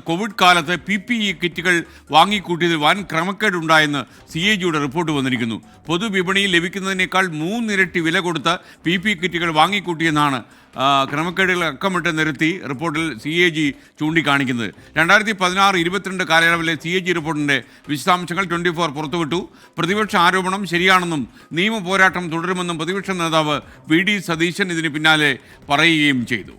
Covid കാലത്ത് PPE കിറ്റുകൾ വാങ്ങിക്കൂട്ടിയതിൽ വൻ ക്രമക്കേടുണ്ടായെന്ന് CAGയുടെ റിപ്പോർട്ട് വന്നിരിക്കുന്നു. പൊതുവിപണിയിൽ ലഭിക്കുന്നതിനേക്കാൾ 3 ഇരട്ടി വില കൊടുത്ത് PPE കിറ്റുകൾ വാങ്ങിക്കൂട്ടിയെന്നാണ് ക്രമക്കേടുകൾ അക്കമിട്ട് നിരത്തി റിപ്പോർട്ടിൽ CAG ചൂണ്ടിക്കാണിക്കുന്നത്. 2016-22 കാലയളവിലെ CAG റിപ്പോർട്ടിൻ്റെ വിശദാംശങ്ങൾ 24 പുറത്തുവിട്ടു. പ്രതിപക്ഷ ആരോപണം ശരിയാണെന്നും നിയമ പോരാട്ടം തുടരുമെന്നും പ്രതിപക്ഷ നേതാവ് VD സതീശൻ ഇതിന് പിന്നാലെ പറയുകയും ചെയ്തു.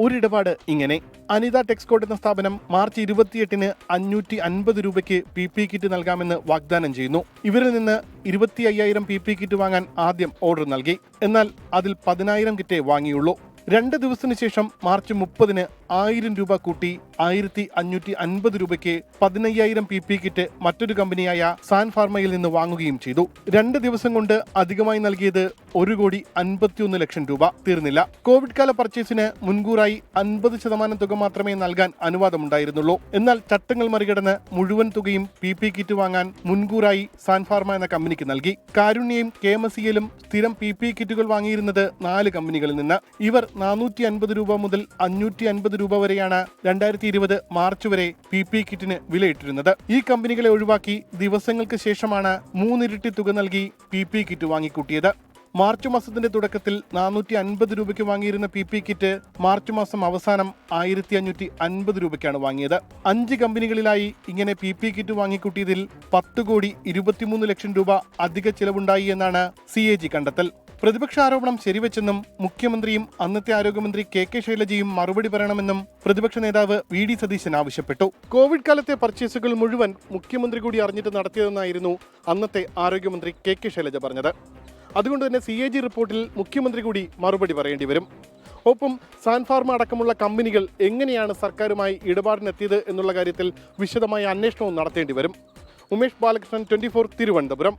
ഒരിടപാട് ഇങ്ങനെ: അനിത ടെക്സ്കോട്ട് എന്ന സ്ഥാപനം മാർച്ച് 28-ന് 550 രൂപയ്ക്ക് PPE കിറ്റ് നൽകാമെന്ന് വാഗ്ദാനം ചെയ്യുന്നു. ഇവരിൽ നിന്ന് 25,000 PPE കിറ്റ് വാങ്ങാൻ ആദ്യം ഓർഡർ നൽകി. എന്നാൽ അതിൽ 10,000 കിറ്റേ വാങ്ങിയുള്ളൂ. 2 ദിവസത്തിന് ശേഷം മാർച്ച് 30-ന് 1000 രൂപ കൂട്ടി 1,550 രൂപയ്ക്ക് 15,000 PPE കിറ്റ് മറ്റൊരു കമ്പനിയായ സാൻ ഫാർമയിൽ നിന്ന് വാങ്ങുകയും ചെയ്തു. 2 ദിവസം കൊണ്ട് അധികമായി നൽകിയത് 1,51 ലക്ഷം രൂപ. തീർന്നില്ല. കോവിഡ് കാല പർച്ചേസിന് മുൻകൂറായി 50% തുക മാത്രമേ നൽകാൻ അനുവാദമുണ്ടായിരുന്നുള്ളൂ. എന്നാൽ ചട്ടങ്ങൾ മറികടന്ന് മുഴുവൻ തുകയും PPE കിറ്റ് വാങ്ങാൻ മുൻകൂറായി സാൻ ഫാർമ എന്ന കമ്പനിക്ക് നൽകി. കാരുണ്യയും KMCLും സ്ഥിരം PPE കിറ്റുകൾ വാങ്ങിയിരുന്നത് 4 കമ്പനികളിൽ നിന്ന്. ഇവർ 450 രൂപ മുതൽ 550 രൂപ വരെയാണ് 2020 മാർച്ച് വരെ PPE കിറ്റിന് വിലയിട്ടിരുന്നത്. ഈ കമ്പനികളെ ഒഴിവാക്കി ദിവസങ്ങൾക്ക് ശേഷമാണ് 3 ഇരട്ടി തുക നൽകി PPE കിറ്റ് വാങ്ങിക്കൂട്ടിയത്. മാർച്ച് മാസത്തിന്റെ തുടക്കത്തിൽ 450 രൂപയ്ക്ക് വാങ്ങിയിരുന്ന PPE കിറ്റ് മാർച്ച് മാസം അവസാനം 1,550 രൂപയ്ക്കാണ് വാങ്ങിയത്. 5 കമ്പനികളിലായി ഇങ്ങനെ PPE കിറ്റ് വാങ്ങിക്കൂട്ടിയതിൽ 10,23 ലക്ഷം രൂപ അധിക ചിലവുണ്ടായി എന്നാണ് CAG കണ്ടെത്തൽ. പ്രതിപക്ഷ ആരോപണം ശരിവെച്ചെന്നും മുഖ്യമന്ത്രിയും അന്നത്തെ ആരോഗ്യമന്ത്രി KK ശൈലജയും മറുപടി പറയണമെന്നും പ്രതിപക്ഷ നേതാവ് VD സതീശൻ ആവശ്യപ്പെട്ടു. കോവിഡ് കാലത്തെ പർച്ചേസുകൾ മുഴുവൻ മുഖ്യമന്ത്രി കൂടി അറിഞ്ഞിട്ട് നടത്തിയതെന്നായിരുന്നു അന്നത്തെ ആരോഗ്യമന്ത്രി KK ശൈലജ പറഞ്ഞത്. അതുകൊണ്ട് തന്നെ CAG റിപ്പോർട്ടിൽ മുഖ്യമന്ത്രി കൂടി മറുപടി പറയേണ്ടി വരും. ഒപ്പം സാൻ ഫാർമ അടക്കമുള്ള കമ്പനികൾ എങ്ങനെയാണ് സർക്കാരുമായി ഇടപാടിനെത്തിയത് എന്നുള്ള കാര്യത്തിൽ വിശദമായ അന്വേഷണവും നടത്തേണ്ടി വരും. ഉമേഷ് ബാലകൃഷ്ണൻ, 24, തിരുവനന്തപുരം.